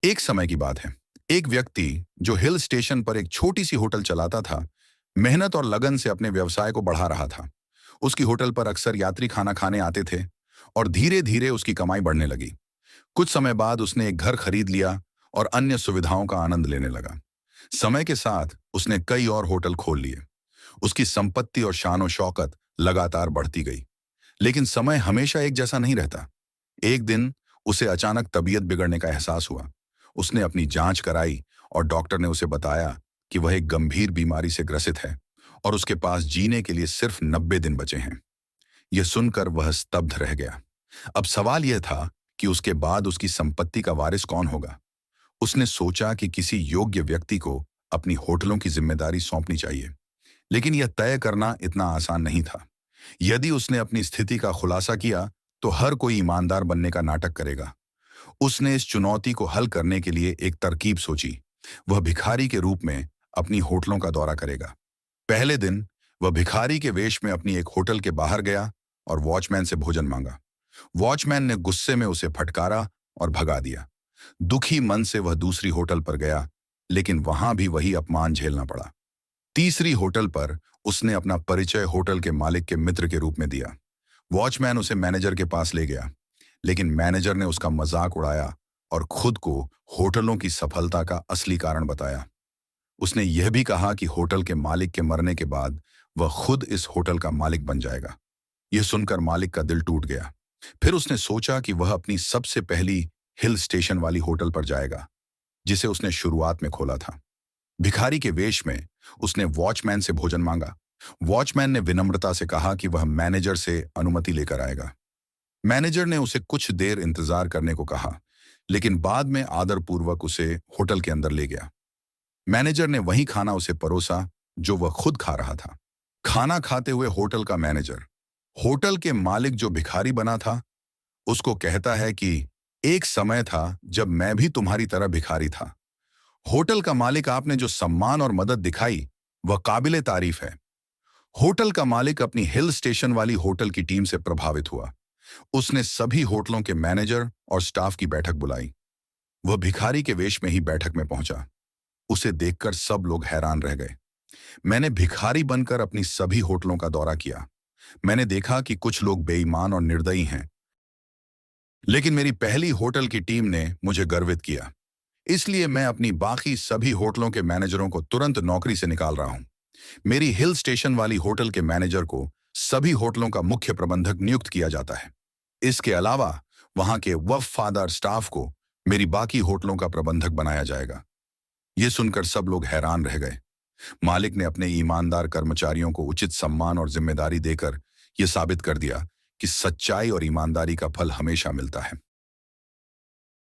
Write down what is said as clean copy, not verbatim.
एक समय की बात है। एक व्यक्ति जो हिल स्टेशन पर एक छोटी सी होटल चलाता था, मेहनत और लगन से अपने व्यवसाय को बढ़ा रहा था। उसकी होटल पर अक्सर यात्री खाना खाने आते थे और धीरे धीरे उसकी कमाई बढ़ने लगी। कुछ समय बाद उसने एक घर खरीद लिया और अन्य सुविधाओं का आनंद लेने लगा। समय के साथ उसने कई और होटल खोल लिए। उसकी संपत्ति और शान और शौकत लगातार बढ़ती गई। लेकिन समय हमेशा एक जैसा नहीं रहता। एक दिन उसे अचानक तबीयत बिगड़ने का एहसास हुआ। उसने अपनी जांच कराई और डॉक्टर ने उसे बताया कि वह एक गंभीर बीमारी से ग्रसित है और उसके पास जीने के लिए सिर्फ 90 दिन बचे हैं। यह सुनकर वह स्तब्ध रह गया। अब सवाल यह था कि उसके बाद उसकी संपत्ति का वारिस कौन होगा। उसने सोचा कि किसी योग्य व्यक्ति को अपनी होटलों की जिम्मेदारी सौंपनी चाहिए, लेकिन यह तय करना इतना आसान नहीं था। यदि उसने अपनी स्थिति का खुलासा किया तो हर कोई ईमानदार बनने का नाटक करेगा। उसने इस चुनौती को हल करने के लिए एक तरकीब सोची। वह भिखारी के रूप में अपनी होटलों का दौरा करेगा। पहले दिन वह भिखारी के वेश में अपनी एक होटल के बाहर गया और वॉचमैन से भोजन मांगा। वॉचमैन ने गुस्से में उसे फटकारा और भगा दिया। दुखी मन से वह दूसरी होटल पर गया, लेकिन वहां भी वही अपमान झेलना पड़ा। तीसरी होटल पर उसने अपना परिचय होटल के मालिक के मित्र के रूप में दिया। वॉचमैन उसे मैनेजर के पास ले गया, लेकिन मैनेजर ने उसका मजाक उड़ाया और खुद को होटलों की सफलता का असली कारण बताया। उसने यह भी कहा कि होटल के मालिक के मरने के बाद वह खुद इस होटल का मालिक बन जाएगा। यह सुनकर मालिक का दिल टूट गया। फिर उसने सोचा कि वह अपनी सबसे पहली हिल स्टेशन वाली होटल पर जाएगा, जिसे उसने शुरुआत में खोला था। भिखारी के वेश में उसने वॉचमैन से भोजन मांगा। वॉचमैन ने विनम्रता से कहा कि वह मैनेजर से अनुमति लेकर आएगा। मैनेजर ने उसे कुछ देर इंतजार करने को कहा, लेकिन बाद में आदरपूर्वक उसे होटल के अंदर ले गया। मैनेजर ने वही खाना उसे परोसा जो वह खुद खा रहा था। खाना खाते हुए होटल का मैनेजर होटल के मालिक जो भिखारी बना था, उसको कहता है कि एक समय था जब मैं भी तुम्हारी तरह भिखारी था। होटल का मालिक, आपने जो सम्मान और मदद दिखाई वह काबिले तारीफ है। होटल का मालिक अपनी हिल स्टेशन वाली होटल की टीम से प्रभावित हुआ। उसने सभी होटलों के मैनेजर और स्टाफ की बैठक बुलाई। वह भिखारी के वेश में ही बैठक में पहुंचा। उसे देखकर सब लोग हैरान रह गए। मैंने भिखारी बनकर अपनी सभी होटलों का दौरा किया। मैंने देखा कि कुछ लोग बेईमान और निर्दयी हैं, लेकिन मेरी पहली होटल की टीम ने मुझे गर्वित किया। इसलिए मैं अपनी बाकी सभी होटलों के मैनेजरों को तुरंत नौकरी से निकाल रहा हूं। मेरी हिल स्टेशन वाली होटल के मैनेजर को सभी होटलों का मुख्य प्रबंधक नियुक्त किया जाता है। इसके अलावा वहां के वफादार स्टाफ को मेरी बाकी होटलों का प्रबंधक बनाया जाएगा। यह सुनकर सब लोग हैरान रह गए। मालिक ने अपने ईमानदार कर्मचारियों को उचित सम्मान और जिम्मेदारी देकर यह साबित कर दिया कि सच्चाई और ईमानदारी का फल हमेशा मिलता है।